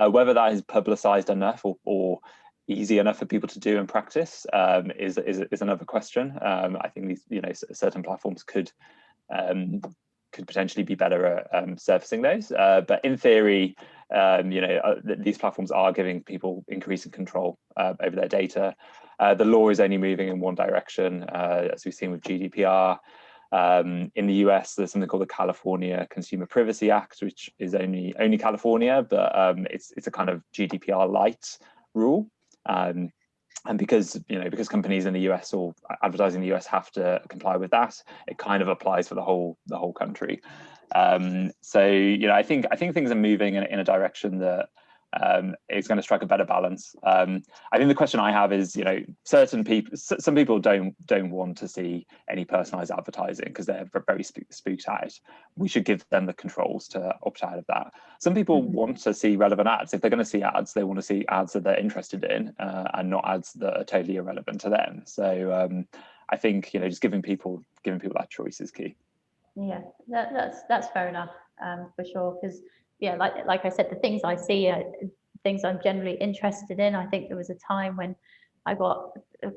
Whether that is publicized enough or easy enough for people to do in practice is another question. I think these, certain platforms could potentially be better at surfacing those. But in theory, these platforms are giving people increasing control over their data. The law is only moving in one direction, as we've seen with GDPR. In the US, there's something called the California Consumer Privacy Act, which is only California, but it's a kind of GDPR light rule. And because companies in the US or advertising in the US have to comply with that, it kind of applies for the whole country. So I think things are moving in a direction that is going to strike a better balance. I think the question I have is, some people don't want to see any personalized advertising because they're very spooked out. We should give them the controls to opt out of that. Some people want to see relevant ads. If they're going to see ads, they want to see ads that they're interested in, and not ads that are totally irrelevant to them. So I think just giving people that choice is key. Yeah, that's fair enough, for sure. Because yeah, like I said, the things I see are things I'm generally interested in. I think there was a time when a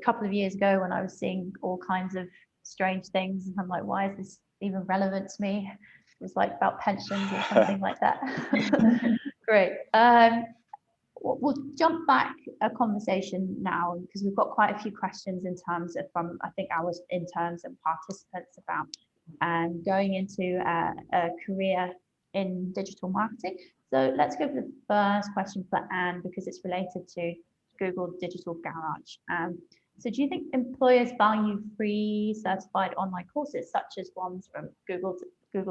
couple of years ago when I was seeing all kinds of strange things, and I'm like, why is even relevant to me. It was like about pensions or something like that. Great. We'll jump back a conversation now because we've got quite a few questions in terms of from, I think, our interns and participants about going into a career in digital marketing. So let's go for the first question for Anne because it's related to Google Digital Garage. So do you think employers value free certified online courses such as ones from Google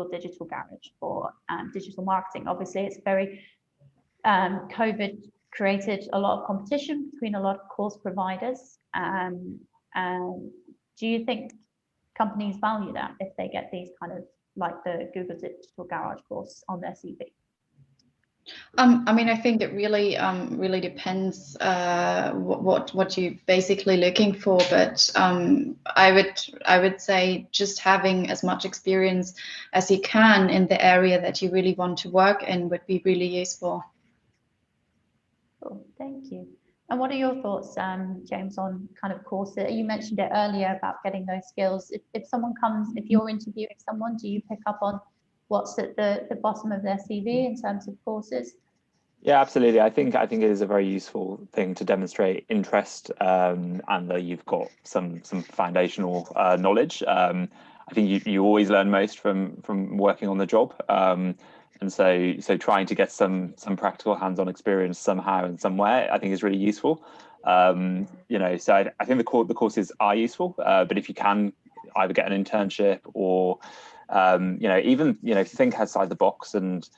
Digital Garage for digital marketing? Obviously, it's very COVID created a lot of competition between a lot of course providers. And do you think companies value that if they get these kind of like the Google Digital Garage course on their CV? I mean, I think it really really depends what you're basically looking for, but I would say just having as much experience as you can in the area that you really want to work in would be really useful. Cool, thank you. And what are your thoughts, James, on kind of courses? You mentioned it earlier about getting those skills. If someone comes, if you're interviewing someone, do you pick up on what's at the bottom of their CV in terms of courses? Yeah, absolutely. I think it is a very useful thing to demonstrate interest and that you've got some foundational knowledge. I think you always learn most from working on the job. And so trying to get some practical hands-on experience somehow and somewhere, I think is really useful. You know, so I think the courses are useful, but if you can either get an internship or you know, even, you know, think outside the box and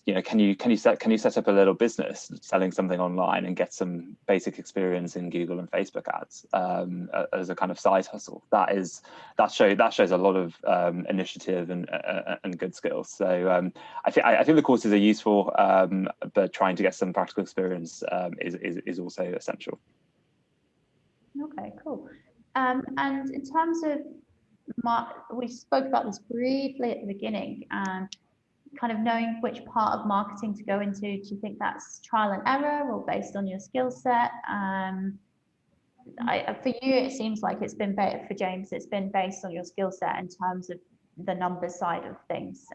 you know, can you set up a little business selling something online and get some basic experience in Google and Facebook ads as a kind of side hustle? That shows a lot of initiative and good skills. So I think the courses are useful, but trying to get some practical experience is also essential. Okay, cool. And in terms of we spoke about this briefly at the beginning, kind of knowing which part of marketing to go into. Do you think that's trial and error or based on your skill set? For you, it seems like it's been better. For James, it's been based on your skill set in terms of the numbers side of things.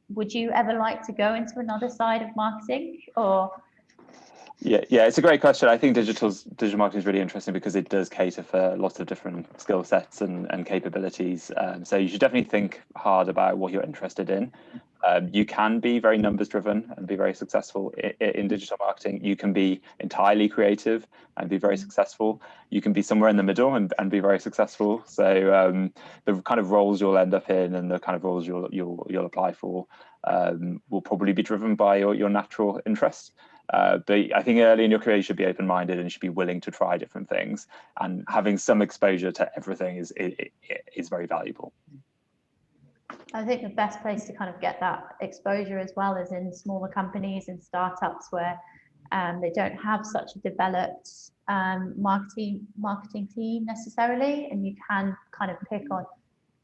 Would you ever like to go into another side of marketing, or? Yeah, it's a great question. I think digital marketing is really interesting because it does cater for lots of different skill sets and capabilities. So you should definitely think hard about what you're interested in. You can be very numbers driven and be very successful in digital marketing. You can be entirely creative and be very successful. You can be somewhere in the middle and be very successful. So the kind of roles you'll end up in and the kind of roles you'll apply for will probably be driven by your natural interest. But I think early in your career, you should be open-minded and you should be willing to try different things. And having some exposure to everything is very valuable. I think the best place to kind of get that exposure as well is in smaller companies and startups where they don't have such a developed marketing team necessarily, and you can kind of pick on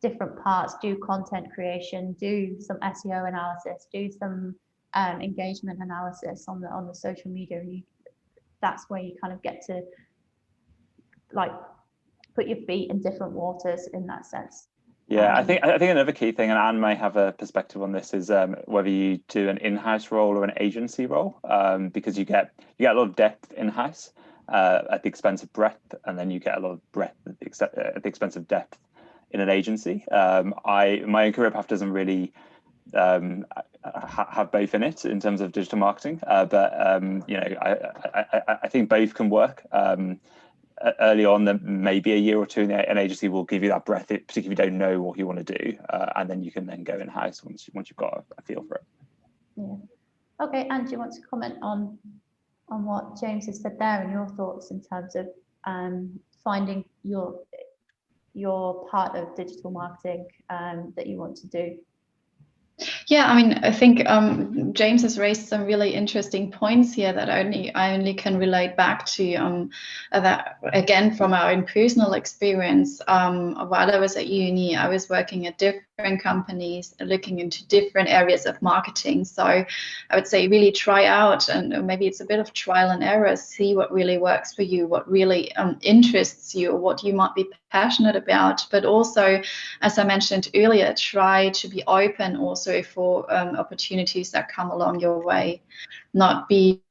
different parts, do content creation, do some SEO analysis, do some engagement analysis on the social media, and that's where you kind of get to like put your feet in different waters in that sense. Yeah, I think another key thing, and Anne may have a perspective on this, is whether you do an in-house role or an agency role, because you get a lot of depth in-house at the expense of breadth, and then you get a lot of breadth at the expense of depth in an agency. My own career path doesn't really have both in it in terms of digital marketing, but you know, I think both can work. Early on, then maybe a year or two in an agency will give you that breadth, particularly if you don't know what you want to do, and then you can then go in house once you've got a feel for it. Yeah. Okay, and do you want to comment on what James has said there and your thoughts in terms of finding your part of digital marketing that you want to do? Yeah, I mean, I think James has raised some really interesting points here that I only can relate back to that again from our own personal experience. While I was at uni, I was working at companies looking into different areas of marketing. So I would say really try out, and maybe it's a bit of trial and error, see what really works for you, what really interests you, what you might be passionate about. But also, as I mentioned earlier, try to be open also for opportunities that come along your way, not be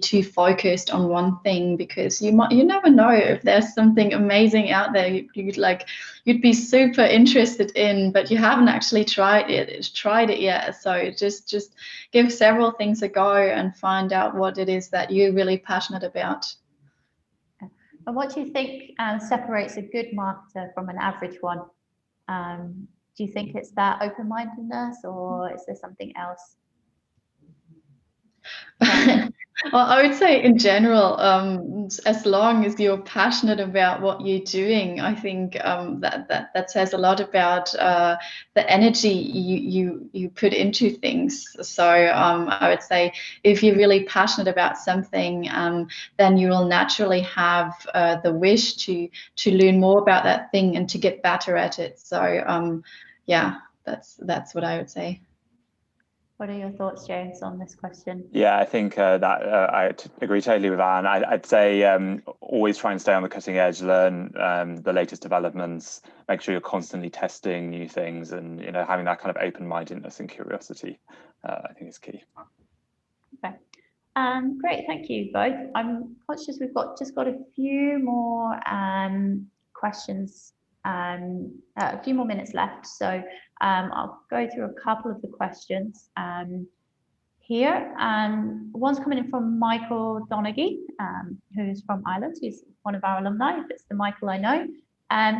too focused on one thing, because you never know if there's something amazing out there you'd be super interested in, but you haven't actually tried it yet. So just give several things a go and find out what it is that you're really passionate about. And what do you think separates a good marketer from an average one? Do you think it's that open-mindedness, or is there something else? Well, I would say in general, as long as you're passionate about what you're doing, I think that says a lot about the energy you put into things. So I would say if you're really passionate about something, then you will naturally have the wish to learn more about that thing and to get better at it. So yeah, that's what I would say. What are your thoughts, James, on this question? Yeah, I think that I agree totally with Anne. I'd say always try and stay on the cutting edge, learn the latest developments, make sure you're constantly testing new things, and having that kind of open-mindedness and curiosity, I think is key. Okay, great, thank you both. I'm conscious we've just got a few more questions, a few more minutes left, so I'll go through a couple of the questions here. One's coming in from Michael Donaghy, who's from Ireland. He's one of our alumni, if it's the Michael I know.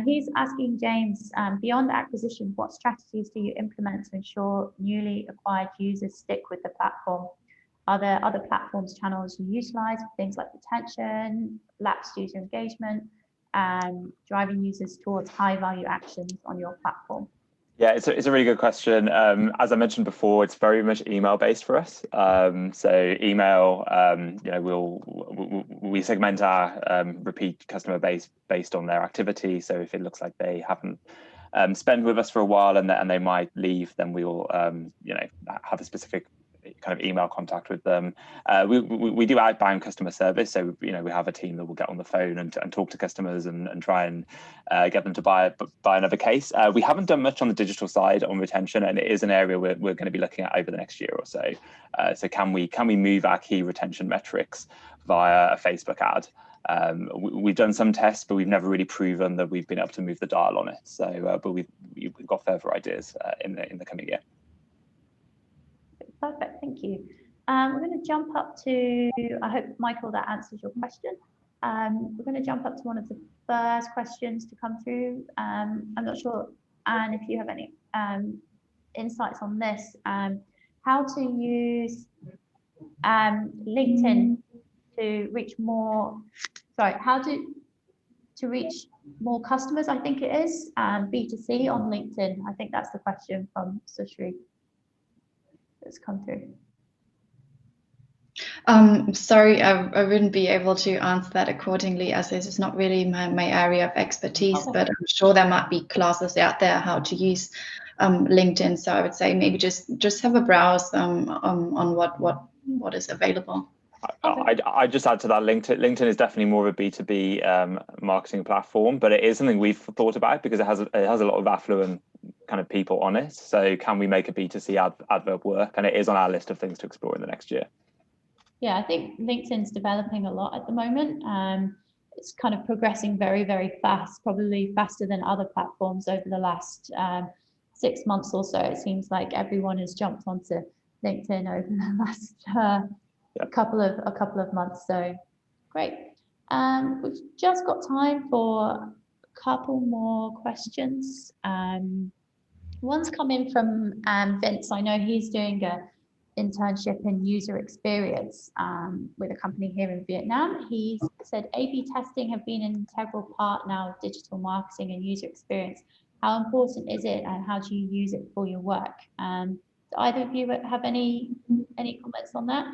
He's asking James, beyond acquisition, what strategies do you implement to ensure newly acquired users stick with the platform? Are there other platforms, channels you utilize for things like retention, lapsed user engagement, driving users towards high value actions on your platform? Yeah, it's a really good question. As I mentioned before, it's very much email based for us. So email, we segment our repeat customer base based on their activity. So if it looks like they haven't spent with us for a while and they might leave, then we will have a specific kind of email contact with them. We do outbound customer service, so we have a team that will get on the phone and talk to customers and try and get them to buy another case. We haven't done much on the digital side on retention, and it is an area we're going to be looking at over the next year or so. So can we move our key retention metrics via a Facebook ad? We've done some tests, but we've never really proven that we've been able to move the dial on it. So, but we've got further ideas in the coming year. Perfect, thank you. We're going to jump up to, I hope, Michael, that answers your question. We're going to jump up to one of the first questions to come through. I'm not sure, Anne, if you have any insights on this. How to use LinkedIn to reach more, to reach more customers, I think it is, B2C on LinkedIn. I think that's the question from Sushri that's come through. Sorry, I wouldn't be able to answer that accordingly, as this is not really my area of expertise, okay. But I'm sure there might be classes out there how to use LinkedIn. So I would say maybe just have a browse on what is available. I just add to that, LinkedIn is definitely more of a B2B marketing platform, but it is something we've thought about because it has a lot of affluent kind of people on it. So can we make a B2C advert work? And it is on our list of things to explore in the next year. Yeah, I think LinkedIn's developing a lot at the moment. It's kind of progressing very, very fast, probably faster than other platforms over the last 6 months or so. It seems like everyone has jumped onto LinkedIn over the last a couple of months. So great. We've just got time for a couple more questions. One's come in from Vince. I know he's doing a internship in user experience with a company here in Vietnam. He's said A/B testing have been an integral part now of digital marketing and user experience. How important is it, and how do you use it for your work? Do either of you have any comments on that?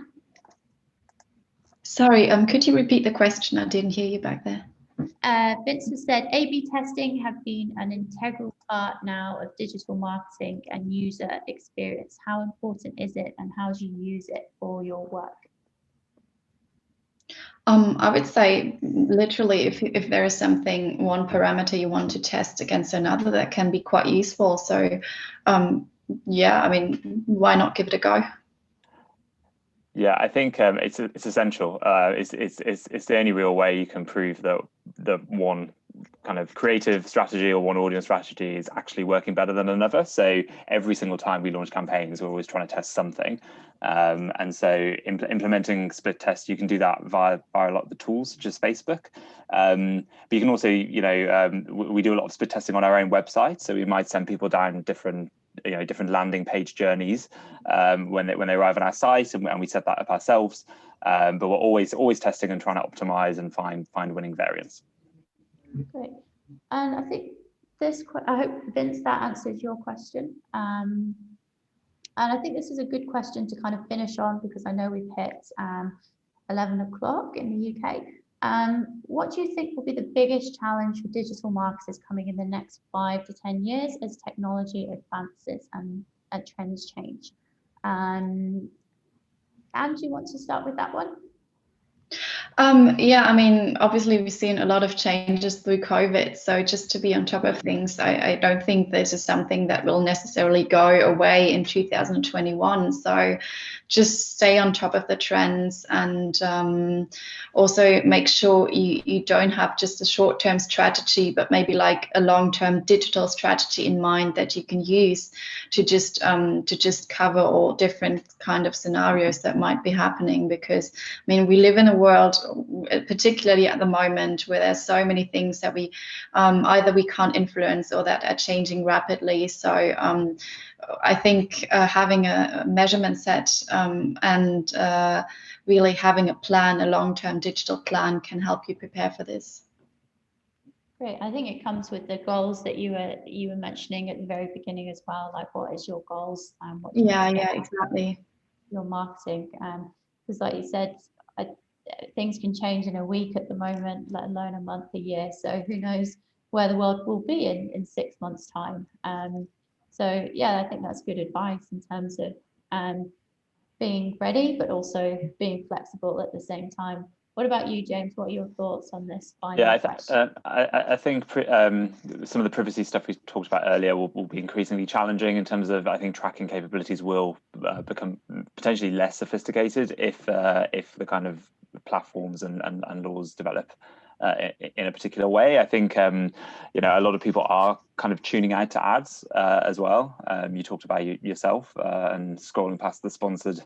Sorry, could you repeat the question? I didn't hear you back there. Vince has said A/B testing have been an integral part now of digital marketing and user experience. How important is it, and how do you use it for your work? I would say literally if there is something, one parameter you want to test against another, that can be quite useful. So yeah, I mean, why not give it a go? Yeah, I think it's essential. It's the only real way you can prove that the one kind of creative strategy or one audience strategy is actually working better than another. So every single time we launch campaigns, we're always trying to test something. And so implementing split tests, you can do that via a lot of the tools such as Facebook. But you can also, we do a lot of split testing on our own website. So we might send people down different landing page journeys when they arrive on our site, and we set that up ourselves. But we're always testing and trying to optimize and find winning variants. Great. And I think I hope, Vince, that answers your question. And I think this is a good question to kind of finish on, because I know we've hit 11 o'clock in the UK. What do you think will be the biggest challenge for digital marketers coming in the next 5 to 10 years as technology advances and trends change? Anne, do you want to start with that one? Yeah, I mean, obviously we've seen a lot of changes through COVID. So just to be on top of things, I don't think this is something that will necessarily go away in 2021. So just stay on top of the trends, and also make sure you don't have just a short-term strategy, but maybe like a long-term digital strategy in mind that you can use to just cover all different kind of scenarios that might be happening. Because I mean, we live in a world, particularly at the moment, where there's so many things that we either we can't influence or that are changing rapidly. So I think having a measurement set and really having a plan, a long-term digital plan, can help you prepare for this. Great. I think it comes with the goals that you were mentioning at the very beginning as well. Like, what is your goals and what? Yeah, exactly. Your marketing, because like you said, things can change in a week at the moment, let alone a month, a year. So who knows where the world will be in 6 months' time. So yeah, I think that's good advice in terms of being ready, but also being flexible at the same time. What about you, James? What are your thoughts on this final question? I think some of the privacy stuff we talked about earlier will be increasingly challenging in terms of, I think tracking capabilities will become potentially less sophisticated if the kind of platforms and laws develop in a particular way. I think a lot of people are kind of tuning out to ads as well. You talked about yourself and scrolling past the sponsored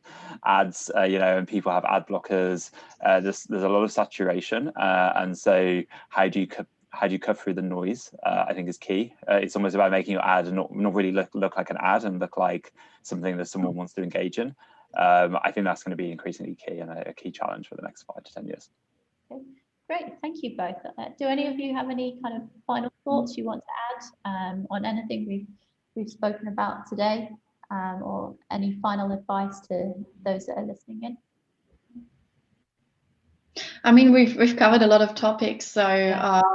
ads, and people have ad blockers. There's a lot of saturation, and so how do you cut through the noise? I think is key. It's almost about making your ad not really look like an ad and look like something that someone wants to engage in. I think that's going to be increasingly key and a key challenge for the next 5 to 10 years. Okay. Great, thank you both. Do any of you have any kind of final thoughts you want to add on anything we've spoken about today, or any final advice to those that are listening in? I mean, we've covered a lot of topics, so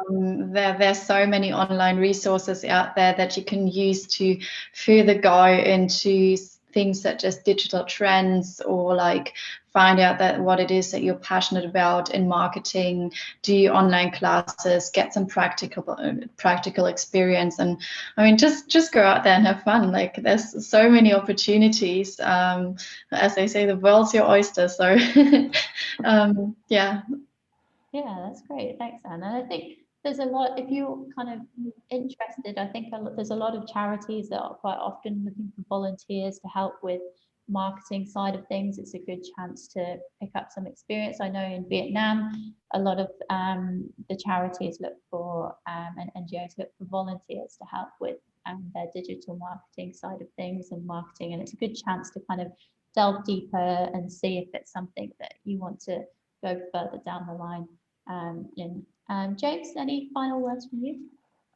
there's so many online resources out there that you can use to further go into things such as digital trends, or like find out what it is that you're passionate about in marketing, do online classes, get some practical experience. And I mean, just go out there and have fun. Like, there's so many opportunities. As they say, the world's your oyster. So yeah. Yeah, that's great. Thanks, Anna. I think there's a lot, if you're kind of interested, I think there's a lot of charities that are quite often looking for volunteers to help with marketing side of things. It's a good chance to pick up some experience. I know in Vietnam, a lot of the charities look for and NGOs look for volunteers to help with their digital marketing side of things and marketing. And it's a good chance to kind of delve deeper and see if it's something that you want to go further down the line in. James, any final words from you?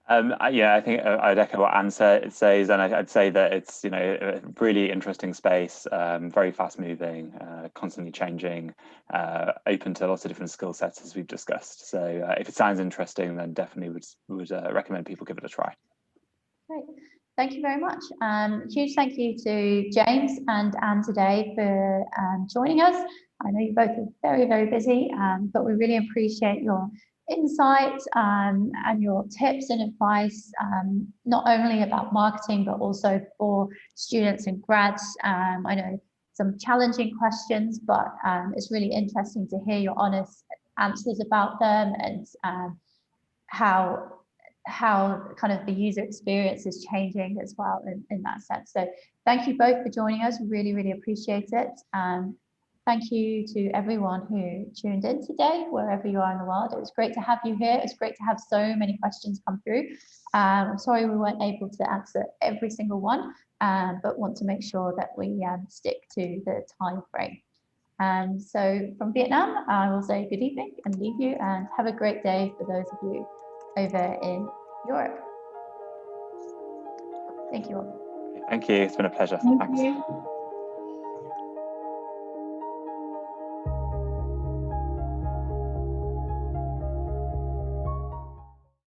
Yeah, I think I'd echo what Anne says, and I'd say that it's, you know, a really interesting space, very fast moving, constantly changing, open to lots of different skill sets as we've discussed. So if it sounds interesting, then definitely would recommend people give it a try. Great. Thank you very much. Huge thank you to James and Anne today for joining us. I know you both are very, very busy, but we really appreciate your insight and your tips and advice, not only about marketing, but also for students and grads. I know some challenging questions, but it's really interesting to hear your honest answers about them and how kind of the user experience is changing as well in that sense. So thank you both for joining us. Really, really appreciate it. Thank you to everyone who tuned in today, wherever you are in the world. It was great to have you here. It's great to have so many questions come through. I'm sorry we weren't able to answer every single one, but want to make sure that we stick to the time frame. So from Vietnam, I will say good evening and leave you, and have a great day for those of you over in Europe. Thank you all. Thank you. It's been a pleasure. Thank Thanks. you.